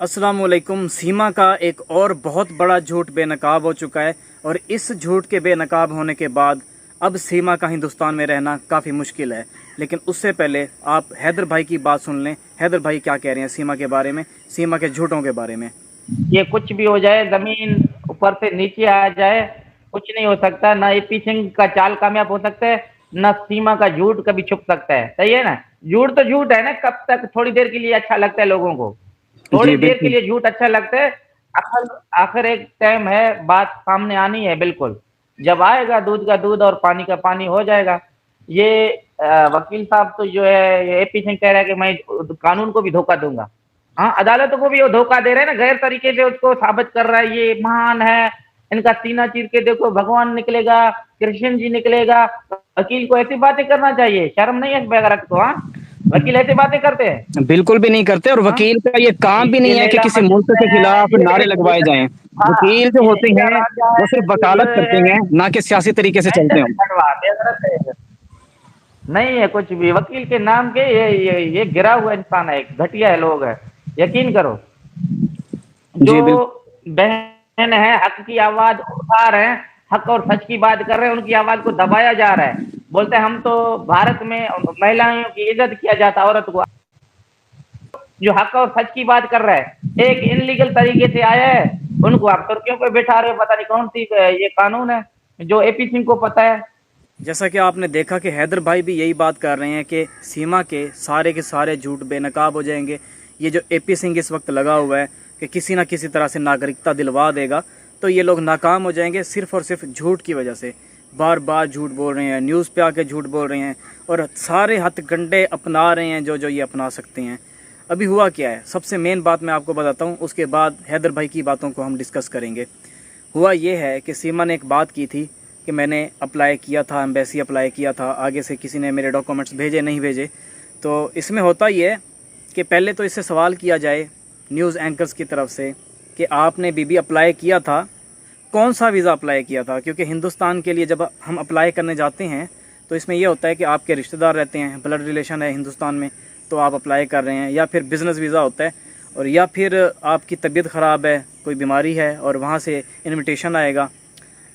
अस्सलामुअलैकुम। सीमा का एक और बहुत बड़ा झूठ बेनकाब हो चुका है और इस झूठ के बेनकाब होने के बाद अब सीमा का हिंदुस्तान में रहना काफ़ी मुश्किल है। लेकिन उससे पहले आप हैदर भाई की बात सुन लें। हैदर भाई क्या कह रहे हैं सीमा के बारे में, सीमा के झूठों के बारे में। ये कुछ भी हो जाए, जमीन ऊपर से नीचे आ जाए, कुछ नहीं हो सकता। ना एपी सिंह का चाल कामयाब हो सकता है, ना सीमा का झूठ कभी छुप सकता है। सही है ना? झूठ तो झूठ है ना, कब तक थोड़ी देर के लिए अच्छा लगता है लोगों को, थोड़ी जी देर के बिल्कुल। लिए झूठ अच्छा लगता है। आखिर आखिर एक टाइम है, बात सामने आनी है बिल्कुल। जब आएगा दूध का दूध और पानी का पानी हो जाएगा। ये वकील साहब तो जो है, ये एपी सिंह कह रहा है कि मैं कानून को भी धोखा दूंगा। हाँ, अदालतों को भी वो धोखा दे रहे हैं ना, गैर तरीके से उसको साबित कर रहा है ये महान है। इनका सीना चीर के देखो, भगवान निकलेगा, कृष्ण जी निकलेगा। वकील को ऐसी बातें करना चाहिए? शर्म नहीं है वगैरह को? हाँ, वकील ऐसी बातें करते हैं? बिल्कुल भी नहीं करते और हाँ, वकील का ये काम भी ये नहीं है कि लैला किसी मुल्क मजनून के है, खिलाफ नारे लगवाए जाएं। हाँ, वकील जो ये होते हीरा हैं रांझा वो है, सिर्फ ये वकालत करते है। हैं, ना कि सियासी तरीके से चलते ऐसे हैं। छठवाते गलत है। नहीं है कुछ भी वकील के नाम के। ये गिरा हुआ इंसान है, एक घटिया है लोग है। यकीन करो, जो जी बिल्कुल। बहन है हक की आवाज उठा रहे हैं, हक और सच की बात कर रहे हैं, उनकी आवाज को दबाया जा रहा है। बोलते हैं हम तो भारत में महिलाओं की इज्जत किया जाता, औरत को। जो हक और सच की बात कर रहा है, एक इनलीगल तरीके से आया है, उनको आप तुर्कियों पे बैठा रहे हो। पता नहीं कौन सी ये कानून है जो एपी सिंह को पता है। जैसा कि आपने देखा कि हैदर भाई भी यही बात कर रहे हैं कि सीमा के सारे झूठ बेनकाब हो जाएंगे। ये जो एपी सिंह इस वक्त लगा हुआ है कि किसी ना किसी तरह से नागरिकता दिलवा देगा, तो ये लोग नाकाम हो जाएंगे सिर्फ और सिर्फ झूठ की वजह से। बार बार झूठ बोल रहे हैं, न्यूज़ पे आके झूठ बोल रहे हैं और सारे हथकंडे अपना रहे हैं जो जो ये अपना सकते हैं। अभी हुआ क्या है, सबसे मेन बात मैं आपको बताता हूँ, उसके बाद हैदर भाई की बातों को हम डिस्कस करेंगे। हुआ ये है कि सीमा ने एक बात की थी कि मैंने अप्लाई किया था, एम्बेसी अप्लाई किया था, आगे से किसी ने मेरे डॉक्यूमेंट्स भेजे नहीं भेजे। तो इसमें होता ये है कि पहले तो इससे सवाल किया जाए न्यूज़ एंकर्स की तरफ से कि आपने बीबी अप्लाई किया था, कौन सा वीज़ा अप्लाई किया था। क्योंकि हिंदुस्तान के लिए जब हम अप्लाई करने जाते हैं तो इसमें यह होता है कि आपके रिश्तेदार रहते हैं, ब्लड रिलेशन है हिंदुस्तान में, तो आप अप्लाई कर रहे हैं, या फिर बिज़नेस वीज़ा होता है, और या फिर आपकी तबीयत ख़राब है, कोई बीमारी है और वहाँ से इनविटेशन आएगा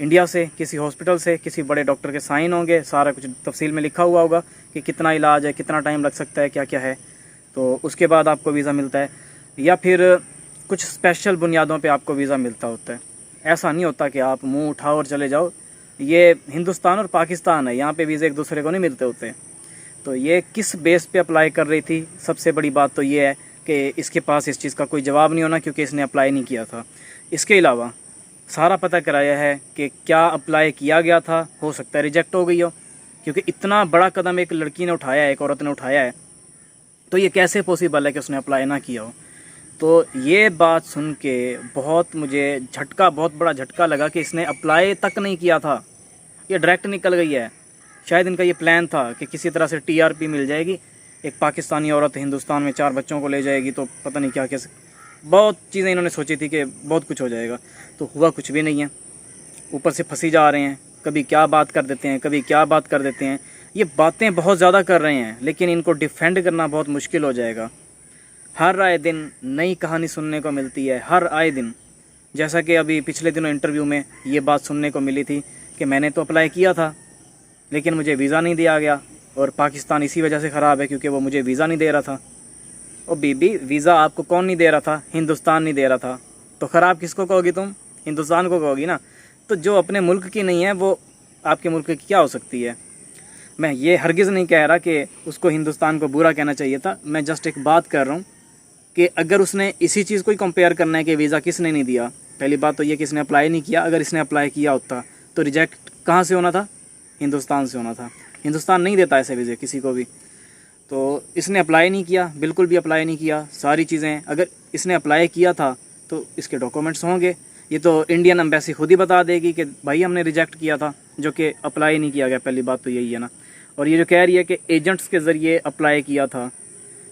इंडिया से, किसी हॉस्पिटल से, किसी बड़े डॉक्टर के साइन होंगे, सारा कुछ तफसील में लिखा हुआ होगा कि कितना इलाज है, कितना टाइम लग सकता है, क्या क्या है। तो उसके बाद आपको वीज़ा मिलता है, या फिर कुछ स्पेशल बुनियादों पे आपको वीज़ा मिलता होता है। ऐसा नहीं होता कि आप मुंह उठाओ और चले जाओ। ये हिंदुस्तान और पाकिस्तान है, यहाँ पे वीज़े एक दूसरे को नहीं मिलते होते। तो ये किस बेस पे अप्लाई कर रही थी, सबसे बड़ी बात तो ये है कि इसके पास इस चीज़ का कोई जवाब नहीं होना, क्योंकि इसने अप्लाई नहीं किया था। इसके अलावा सारा पता कराया है कि क्या अप्लाई किया गया था, हो सकता है रिजेक्ट हो गई हो, क्योंकि इतना बड़ा कदम एक लड़की ने उठाया है, एक औरत ने उठाया है, तो ये कैसे पॉसिबल है कि उसने अप्लाई ना किया हो। तो ये बात सुन के बहुत मुझे झटका, बहुत बड़ा झटका लगा कि इसने अप्लाई तक नहीं किया था, ये डायरेक्ट निकल गई है। शायद इनका ये प्लान था कि किसी तरह से टीआरपी मिल जाएगी, एक पाकिस्तानी औरत हिंदुस्तान में 4 बच्चों को ले जाएगी, तो पता नहीं क्या कैसे बहुत चीज़ें इन्होंने सोची थी कि बहुत कुछ हो जाएगा। तो हुआ कुछ भी नहीं है, ऊपर से फंसी जा रहे हैं, कभी क्या बात कर देते हैं, कभी क्या बात कर देते हैं। ये बातें बहुत ज़्यादा कर रहे हैं, लेकिन इनको डिफेंड करना बहुत मुश्किल हो जाएगा। हर आए दिन नई कहानी सुनने को मिलती है, हर आए दिन। जैसा कि अभी पिछले दिनों इंटरव्यू में ये बात सुनने को मिली थी कि मैंने तो अप्लाई किया था लेकिन मुझे वीज़ा नहीं दिया गया, और पाकिस्तान इसी वजह से ख़राब है क्योंकि वो मुझे वीज़ा नहीं दे रहा था। और बीबी, वीज़ा आपको कौन नहीं दे रहा था? हिंदुस्तान नहीं दे रहा था। तो ख़राब किसको कहोगी तुम? हिंदुस्तान को कहोगी ना। तो जो अपने मुल्क की नहीं है वो आपके मुल्क की क्या हो सकती है। मैं ये हरगिज़ नहीं कह रहा कि उसको हिंदुस्तान को बुरा कहना चाहिए था, मैं जस्ट एक बात कर रहा हूँ कि अगर उसने इसी चीज़ को ही कंपेयर करना है कि वीज़ा किसने नहीं दिया, पहली बात तो ये कि इसने अप्लाई नहीं किया। अगर इसने अप्लाई किया होता तो रिजेक्ट कहाँ से होना था? हिंदुस्तान से होना था। हिंदुस्तान नहीं देता ऐसे वीज़े किसी को भी। तो इसने अप्लाई नहीं किया, बिल्कुल भी अप्लाई नहीं किया। सारी चीज़ें, अगर इसने अप्लाई किया था तो इसके डॉक्यूमेंट्स होंगे। ये तो इंडियन एम्बेसी खुद ही बता देगी कि भाई हमने रिजेक्ट किया था, जो कि अप्लाई नहीं किया गया। पहली बात तो यही है ना। और ये जो कह रही है कि एजेंट्स के ज़रिए अप्लाई किया था,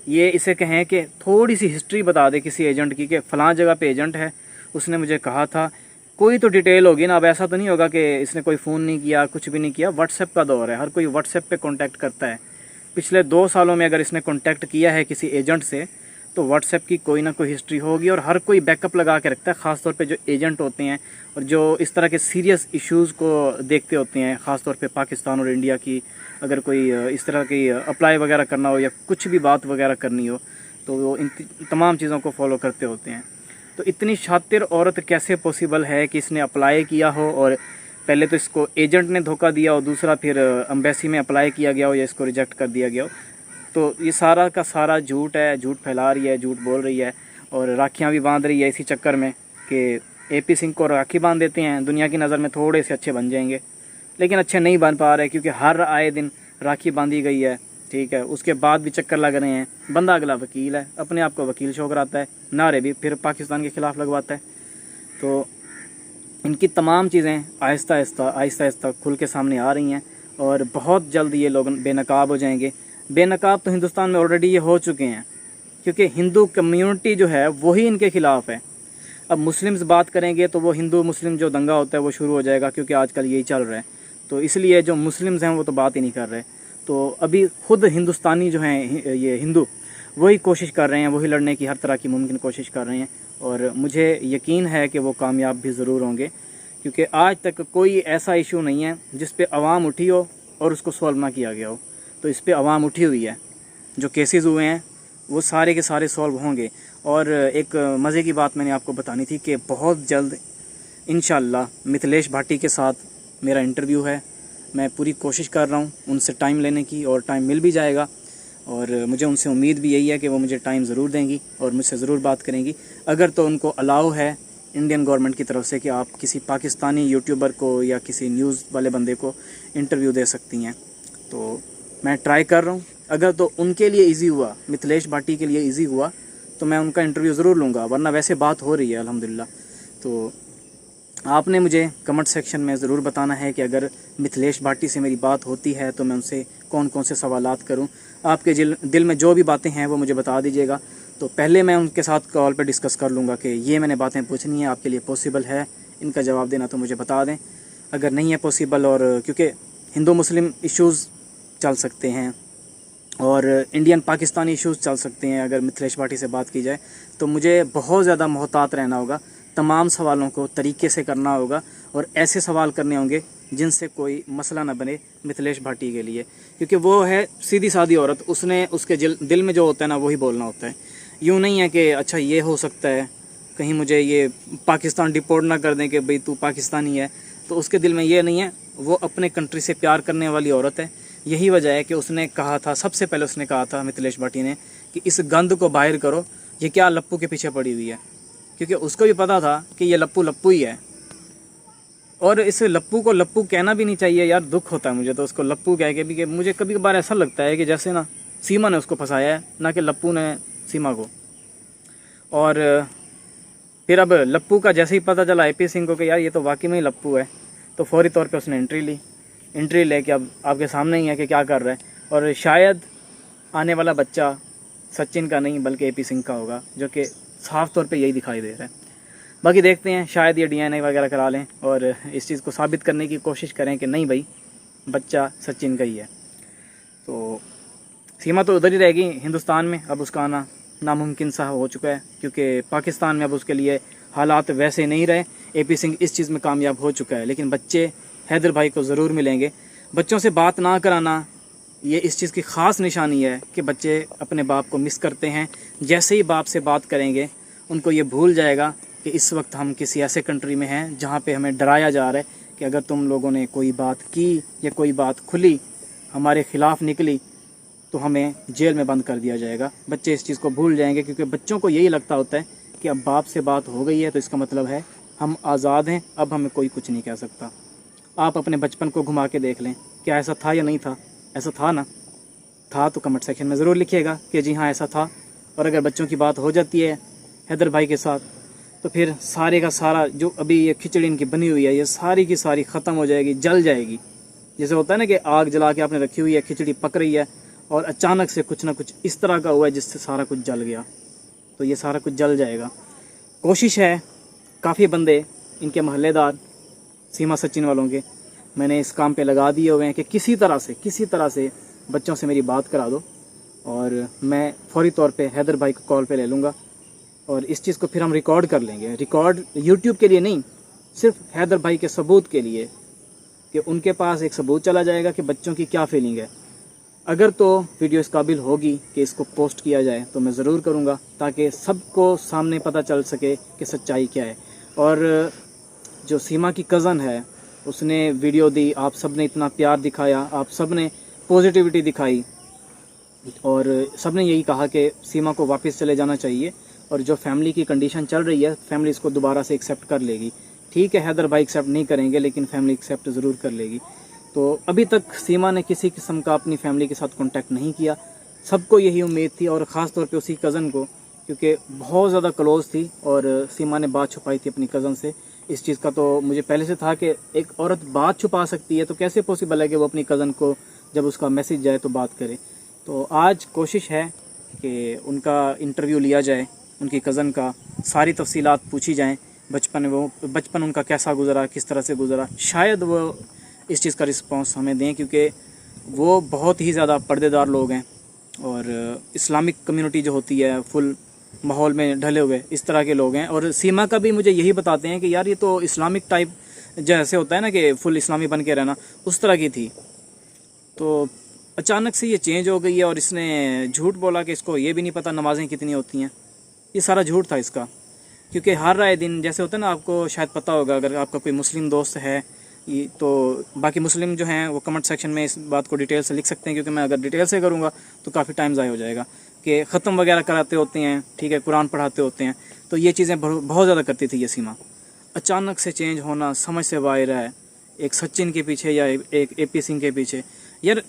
ये इसे कहें कि थोड़ी सी हिस्ट्री बता दे किसी एजेंट की कि फ़लाँ जगह पे एजेंट है, उसने मुझे कहा था। कोई तो डिटेल होगी ना। अब ऐसा तो नहीं होगा कि इसने कोई फ़ोन नहीं किया, कुछ भी नहीं किया। व्हाट्सएप का दौर है, हर कोई व्हाट्सएप पे कांटेक्ट करता है। पिछले 2 सालों में अगर इसने कांटेक्ट किया है किसी एजेंट से, तो व्हाट्सएप की कोई ना कोई हिस्ट्री होगी और हर कोई बैकअप लगा के रखता है, ख़ासतौर पे जो एजेंट होते हैं और जो इस तरह के सीरियस इश्यूज़ को देखते होते हैं, ख़ासतौर पे पाकिस्तान और इंडिया की अगर कोई इस तरह की अप्लाई वगैरह करना हो या कुछ भी बात वगैरह करनी हो तो वो इन तमाम चीज़ों को फॉलो करते होते हैं। तो इतनी शातिर औरत कैसे पॉसिबल है कि इसने अप्लाई किया हो और पहले तो इसको एजेंट ने धोखा दिया और दूसरा फिर एम्बेसी में अप्लाई किया गया हो या इसको रिजेक्ट कर दिया गया हो। तो ये सारा का सारा झूठ है, झूठ फैला रही है, झूठ बोल रही है और राखियाँ भी बांध रही है इसी चक्कर में कि एपी सिंह को राखी बांध देते हैं, दुनिया की नज़र में थोड़े से अच्छे बन जाएंगे, लेकिन अच्छे नहीं बन पा रहे क्योंकि हर आए दिन राखी बांधी गई है। ठीक है, उसके बाद भी चक्कर लग रहे हैं। बंदा अगला वकील है, अपने आप को वकील शो कराता है, नारे भी फिर पाकिस्तान के ख़िलाफ़ लगवाता है। तो इनकी तमाम चीज़ें आहिस्ता आहिस्ता खुल के सामने आ रही हैं और बहुत जल्द ये लोग बेनकाब हो जाएंगे। बेनकाब तो हिंदुस्तान में ऑलरेडी ये हो चुके हैं क्योंकि हिंदू कम्युनिटी जो है वही इनके ख़िलाफ़ है। अब मुस्लिम्स बात करेंगे तो वो हिंदू मुस्लिम जो दंगा होता है वो शुरू हो जाएगा क्योंकि आजकल यही चल रहा है। तो इसलिए जो मुस्लिम्स हैं वो तो बात ही नहीं कर रहे। तो अभी खुद हिंदुस्तानी जो हैं ये हिंदू वही कोशिश कर रहे हैं, वही लड़ने की हर तरह की मुमकिन कोशिश कर रहे हैं और मुझे यकीन है कि वो कामयाब भी ज़रूर होंगे क्योंकि आज तक कोई ऐसा इशू नहीं है जिस पे आवाम उठी हो और उसको सॉल्व ना किया गया हो। तो इस पे आवाम उठी हुई है, जो केसेस हुए हैं वो सारे के सारे सॉल्व होंगे। और एक मज़े की बात मैंने आपको बतानी थी कि बहुत जल्द इंशाल्लाह मिथिलेश भाटी के साथ मेरा इंटरव्यू है। मैं पूरी कोशिश कर रहा हूँ उनसे टाइम लेने की और टाइम मिल भी जाएगा और मुझे उनसे उम्मीद भी यही है कि वो मुझे टाइम ज़रूर देंगी और मुझसे ज़रूर बात करेंगी। अगर तो उनको अलाउ है इंडियन गवर्नमेंट की तरफ से कि आप किसी पाकिस्तानी यूट्यूबर को या किसी न्यूज़ वाले बंदे को इंटरव्यू दे सकती हैं, तो मैं ट्राई कर रहा हूँ। अगर तो उनके लिए इजी हुआ, मिथिलेश भाटी के लिए इजी हुआ, तो मैं उनका इंटरव्यू ज़रूर लूँगा, वरना वैसे बात हो रही है अल्हम्दुलिल्लाह। तो आपने मुझे कमेंट सेक्शन में ज़रूर बताना है कि अगर मिथिलेश भाटी से मेरी बात होती है तो मैं उनसे कौन कौन से सवालात करूं। आपके दिल में जो भी बातें हैं वो मुझे बता दीजिएगा। तो पहले मैं उनके साथ कॉल पे डिस्कस कर लूँगा कि ये मैंने बातें पूछनी है, आपके लिए पॉसिबल है इनका जवाब देना तो मुझे बता दें। अगर नहीं है पॉसिबल, और क्योंकि हिंदू मुस्लिम इश्यूज़ चल सकते हैं और इंडियन पाकिस्तानी इश्यूज़ चल सकते हैं अगर मिथिलेश भाटी से बात की जाए, तो मुझे बहुत ज़्यादा मोहतात रहना होगा। तमाम सवालों को तरीके से करना होगा और ऐसे सवाल करने होंगे जिनसे कोई मसला ना बने मिथिलेश भाटी के लिए, क्योंकि वो है सीधी सादी औरत, उसने उसके दिल में जो होता है ना वही बोलना होता है। यूँ नहीं है कि अच्छा ये हो सकता है कहीं मुझे ये पाकिस्तान डिपोर्ट ना कर दें कि भाई तू पाकिस्तानी है, तो उसके दिल में ये नहीं है। वो अपने कंट्री से प्यार करने वाली औरत है। यही वजह है कि उसने कहा था, सबसे पहले उसने कहा था मिथिलेश भाटी ने कि इस गंद को बाहर करो, ये क्या लप्पू के पीछे पड़ी हुई है, क्योंकि उसको भी पता था कि ये लप्पू लप्पू ही है। और इस लप्पू को लप्पू कहना भी नहीं चाहिए यार, दुख होता है मुझे तो उसको लप्पू कह के भी, कि मुझे कभी कभार ऐसा लगता है कि जैसे ना सीमा ने उसको फंसाया है, ना कि लप्पू ने सीमा को। और फिर अब लप्पू का जैसे ही पता चला एपी सिंह को कि यार ये तो वाकई में ही लप्पू है, तो फौरी तौर पे उसने एंट्री लेके अब आपके सामने ही है कि क्या कर रहा है। और शायद आने वाला बच्चा सचिन का नहीं बल्कि एपी सिंह का होगा, जो कि साफ तौर पे यही दिखाई दे रहा है। बाकी देखते हैं, शायद ये डीएनए वगैरह करा लें और इस चीज़ को साबित करने की कोशिश करें कि नहीं भाई बच्चा सचिन का ही है। तो सीमा तो उधर ही रहेगी हिंदुस्तान में, अब उसका आना नामुमकिन सा हो चुका है क्योंकि पाकिस्तान में अब उसके लिए हालात वैसे नहीं रहे। एपी सिंह इस चीज़ में कामयाब हो चुका है, लेकिन बच्चे हैदर भाई को ज़रूर मिलेंगे। बच्चों से बात ना कराना ये इस चीज़ की ख़ास निशानी है कि बच्चे अपने बाप को मिस करते हैं। जैसे ही बाप से बात करेंगे उनको ये भूल जाएगा कि इस वक्त हम किसी ऐसे कंट्री में हैं जहाँ पे हमें डराया जा रहा है कि अगर तुम लोगों ने कोई बात की या कोई बात खुली हमारे ख़िलाफ़ निकली तो हमें जेल में बंद कर दिया जाएगा। बच्चे इस चीज़ को भूल जाएंगे क्योंकि बच्चों को यही लगता होता है कि अब बाप से बात हो गई है तो इसका मतलब है हम आज़ाद हैं, अब हमें कोई कुछ नहीं कह सकता। आप अपने बचपन को घुमा के देख लें, क्या ऐसा था या नहीं था? ऐसा था ना? था तो कमेंट सेक्शन में ज़रूर लिखिएगा कि जी हाँ ऐसा था। और अगर बच्चों की बात हो जाती है हैदर भाई के साथ तो फिर सारे का सारा जो अभी ये खिचड़ी इनकी बनी हुई है ये सारी की सारी ख़त्म हो जाएगी, जल जाएगी। जैसे होता है ना कि आग जला के आपने रखी हुई है, खिचड़ी पक रही है और अचानक से कुछ ना कुछ इस तरह का हुआ है जिससे सारा कुछ जल गया, तो ये सारा कुछ जल जाएगा। कोशिश है, काफ़ी बंदे इनके महल्लेदार सीमा सचिन वालों के मैंने इस काम पे लगा दिए हुए हैं कि किसी तरह से बच्चों से मेरी बात करा दो और मैं फौरी तौर पे हैदर भाई को कॉल पे ले लूँगा और इस चीज़ को फिर हम रिकॉर्ड कर लेंगे। रिकॉर्ड यूट्यूब के लिए नहीं, सिर्फ हैदर भाई के सबूत के लिए, कि उनके पास एक सबूत चला जाएगा कि बच्चों की क्या फीलिंग है। अगर तो वीडियो इस काबिल होगी कि इसको पोस्ट किया जाए तो मैं ज़रूर करूँगा, ताकि सबको सामने पता चल सके कि सच्चाई क्या है। और जो सीमा की कज़न है उसने वीडियो दी, आप सब ने इतना प्यार दिखाया, आप सब ने पॉजिटिविटी दिखाई और सब ने यही कहा कि सीमा को वापस चले जाना चाहिए और जो फैमिली की कंडीशन चल रही है फैमिली इसको दोबारा से एक्सेप्ट कर लेगी। ठीक है, हैदर भाई एक्सेप्ट नहीं करेंगे लेकिन फैमिली एक्सेप्ट ज़रूर कर लेगी। तो अभी तक सीमा ने किसी किस्म का अपनी फैमिली के साथ कांटेक्ट नहीं किया। सबको यही उम्मीद थी और ख़ास तौर पे उसी कज़न को, क्योंकि बहुत ज़्यादा क्लोज़ थी और सीमा ने बात छुपाई थी अपनी कज़न से। इस चीज़ का तो मुझे पहले से था कि एक औरत बात छुपा सकती है तो कैसे पॉसिबल है कि वो अपनी कज़न को जब उसका मैसेज जाए तो बात करे। तो आज कोशिश है कि उनका इंटरव्यू लिया जाए, उनकी कज़न का सारी तफसीलात पूछी जाएं, बचपन उनका कैसा गुज़रा, किस तरह से गुज़रा। शायद वो इस चीज़ का रिस्पांस हमें दें, क्योंकि वो बहुत ही ज़्यादा पर्देदार लोग हैं और इस्लामिक कम्युनिटी जो होती है फुल माहौल में ढले हुए इस तरह के लोग हैं। और सीमा का भी मुझे यही बताते हैं कि यार ये तो इस्लामिक टाइप जैसे होता है ना कि फुल इस्लामी बन के रहना, उस तरह की थी। तो अचानक से ये चेंज हो गई है और इसने झूठ बोला कि इसको ये भी नहीं पता नमाज़ें कितनी होती हैं। ये सारा झूठ था इसका, क्योंकि हर राय दिन जैसे होता है ना, आपको शायद पता होगा अगर आपका कोई मुस्लिम दोस्त है तो बाकी मुस्लिम जो हैं वो कमेंट सेक्शन में इस बात को डिटेल से लिख सकते हैं, क्योंकि मैं अगर डिटेल से करूँगा तो काफ़ी टाइम ज़ाया हो जाएगा। कि ख़त्म वगैरह कराते होते हैं, ठीक है, कुरान पढ़ाते होते हैं, तो ये चीज़ें बहुत ज़्यादा करती थी ये सीमा। अचानक से चेंज होना समझ से बाहर है, एक सचिन के पीछे या एक AP सिंह के पीछे। यार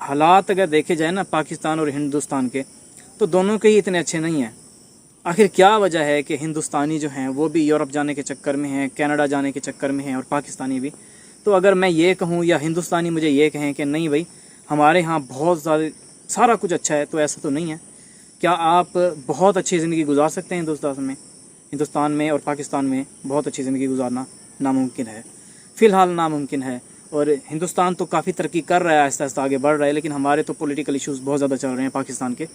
हालात अगर देखे जाए ना पाकिस्तान और हिंदुस्तान के, तो दोनों के ही इतने अच्छे नहीं हैं। आखिर क्या वजह है कि हिंदुस्तानी जो हैं वो भी यूरोप जाने के चक्कर में हैं, कनाडा जाने के चक्कर में हैं और पाकिस्तानी भी। तो अगर मैं ये कहूँ या हिंदुस्तानी मुझे ये कहें कि नहीं भाई हमारे यहाँ बहुत ज़्यादा सारा कुछ अच्छा है, तो ऐसा तो नहीं है। क्या आप बहुत अच्छी ज़िंदगी गुजार सकते हैं हिंदुस्तान में और पाकिस्तान में बहुत अच्छी ज़िंदगी गुजारना नामुमकिन है, फ़िलहाल नामुमकिन है। और हिंदुस्तान तो काफ़ी तरक्की कर रहा है, आहिस्ता आहिस्ता आगे बढ़ रहा है, लेकिन हमारे तो पॉलिटिकल इश्यूज़ बहुत ज़्यादा चल रहे हैं पाकिस्तान के।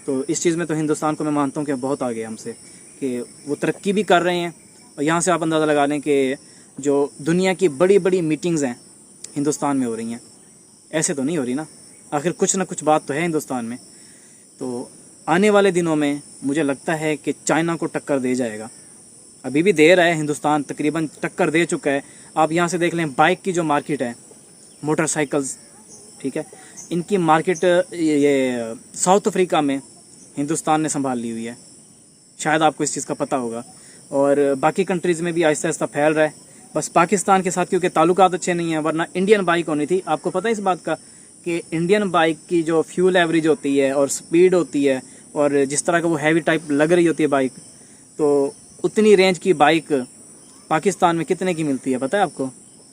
तो इस चीज़ में तो हिंदुस्तान को मैं मानता हूँ कि बहुत आगे हमसे, कि वो तरक्की भी कर रहे हैं। और यहाँ से आप अंदाज़ा लगा लें कि जो दुनिया की बड़ी बड़ी मीटिंग्स हैं हिंदुस्तान में हो रही हैं, ऐसे तो नहीं हो रही ना, आखिर कुछ ना कुछ बात तो है हिंदुस्तान में। तो आने वाले दिनों में मुझे लगता है कि चाइना को टक्कर दे जाएगा। अभी भी दे रहा है, हिंदुस्तान तकरीबन टक्कर दे चुका है। आप यहाँ से देख लें बाइक की जो मार्केट है, मोटरसाइकिल्स, ठीक है, इनकी मार्केट ये साउथ अफ्रीका में हिंदुस्तान ने संभाल ली हुई है। शायद आपको इस चीज़ का पता होगा। और बाकी कंट्रीज़ में भी आहिस्ता आहिस्ता फैल रहा है। बस पाकिस्तान के साथ क्योंकि ताल्लुकात अच्छे नहीं हैं, वरना इंडियन बाइक होनी थी। आपको पता है इस बात का कि इंडियन बाइक की जो फ्यूल एवरेज होती है और स्पीड होती है और जिस तरह का वो हैवी टाइप लग रही होती है बाइक, तो उतनी रेंज की बाइक पाकिस्तान में कितने की मिलती है पता है आपको?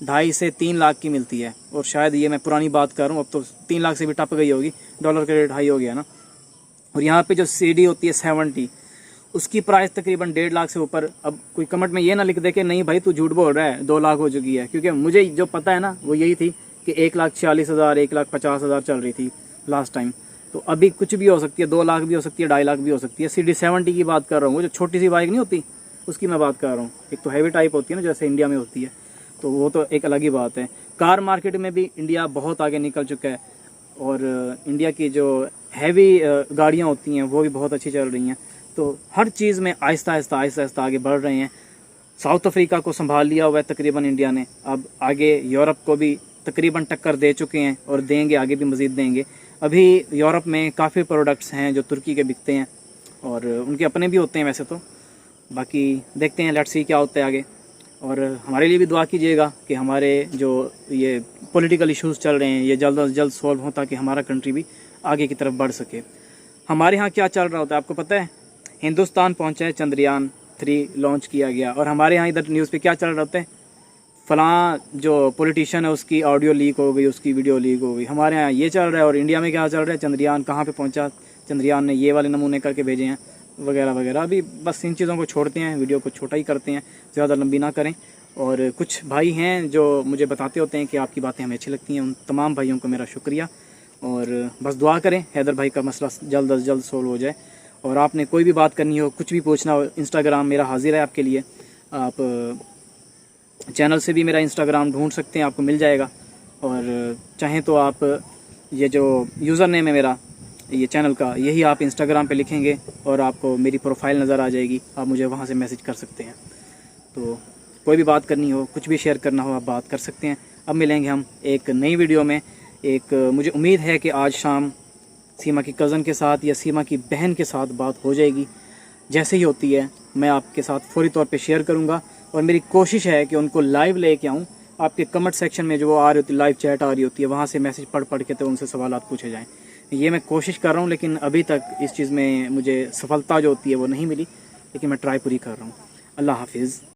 2.5 से 3 लाख की मिलती है। और शायद ये मैं पुरानी बात कर रहा हूँ, अब तो 3 लाख से भी टप गई होगी, डॉलर का रेट हाई हो गया ना। और यहाँ पे जो CD होती है 70, उसकी प्राइस तकरीबन 1.5 लाख से ऊपर। अब कोई कमेंट में ये ना लिख दे कि नहीं भाई तू झूठ बोल रहा है 2 लाख हो चुकी है, क्योंकि मुझे जो पता है ना वो यही थी कि 1,40,000 1,50,000 चल रही थी लास्ट टाइम। तो अभी कुछ भी हो सकती है, 2 लाख भी हो सकती है, 2.5 लाख भी हो सकती है। CD 70 की बात कर रहा हूँ, वो जो छोटी सी बाइक नहीं होती उसकी मैं बात कर रहा हूँ। एक तो हैवी टाइप होती है ना जैसे इंडिया में होती है, तो वो तो एक अलग ही बात है। कार मार्केट में भी इंडिया बहुत आगे निकल चुका है और इंडिया की जो हैवी गाड़ियाँ होती हैं वो भी बहुत अच्छी चल रही हैं। तो हर चीज़ में आहिस्ता आहिस्ता आगे बढ़ रहे हैं। साउथ अफ्रीका को संभाल लिया हुआ है तकरीबन इंडिया ने, अब आगे यूरोप को भी तकरीबन टक्कर दे चुके हैं और देंगे, आगे भी मज़ीद देंगे। अभी यूरोप में काफ़ी प्रोडक्ट्स हैं जो तुर्की के बिकते हैं और उनके अपने भी होते हैं वैसे तो। बाकी देखते हैं, लेट्स सी क्या होता है आगे। और हमारे लिए भी दुआ कीजिएगा कि हमारे जो ये पॉलिटिकल इश्यूज़ चल रहे हैं ये जल्द अज जल्द सॉल्व हो, ताकि हमारा कंट्री भी आगे की तरफ बढ़ सके। हमारे यहाँ क्या चल रहा होता है आपको पता है? हिंदुस्तान पहुँचा है, चंद्रयान 3 लॉन्च किया गया, और हमारे यहाँ इधर न्यूज़ पे क्या चल रहा होता है? फ़लाँ जो पॉलिटिशियन है उसकी ऑडियो लीक हो गई, उसकी वीडियो लीक हो गई। हमारे यहाँ ये चल रहा है। और इंडिया में क्या चल रहा है? चंद्रयान कहाँ पे पहुँचा, चंद्रयान ने ये वाले नमूने करके भेजे हैं वगैरह वगैरह। अभी बस इन चीज़ों को छोड़ते हैं, वीडियो को छोटा ही करते हैं, ज़्यादा लंबी ना करें। और कुछ भाई हैं जो मुझे बताते होते हैं कि आपकी बातें हमें अच्छी लगती हैं, उन तमाम भाइयों को मेरा शुक्रिया। और बस दुआ करें हैदर भाई का मसला जल्द अज जल्द सोल्व हो जाए। और आपने कोई भी बात करनी हो, कुछ भी पूछना हो, इंस्टाग्राम मेरा हाजिर है आपके लिए। आप चैनल से भी मेरा इंस्टाग्राम ढूंढ सकते हैं, आपको मिल जाएगा। और चाहें तो आप ये जो यूज़र नेम है मेरा ये चैनल का, यही आप इंस्टाग्राम पे लिखेंगे और आपको मेरी प्रोफाइल नज़र आ जाएगी, आप मुझे वहाँ से मैसेज कर सकते हैं। तो कोई भी बात करनी हो, कुछ भी शेयर करना हो, आप बात कर सकते हैं। अब मिलेंगे हम एक नई वीडियो में। मुझे उम्मीद है कि आज शाम सीमा की कज़न के साथ या सीमा की बहन के साथ बात हो जाएगी। जैसे ही होती है मैं आपके साथ फौरी तौर पे शेयर करूंगा। और मेरी कोशिश है कि उनको लाइव लेके आऊँ। आपके कमेंट सेक्शन में जो आ रही होती, लाइव चैट आ रही होती है, वहाँ से मैसेज पढ़ के तो उनसे सवालात पूछे जाएँ। ये मैं कोशिश कर रहा हूँ, लेकिन अभी तक इस चीज़ में मुझे सफलता जो होती है वो नहीं मिली, लेकिन मैं ट्राई पूरी कर रहा हूँ। अल्लाह हाफिज़।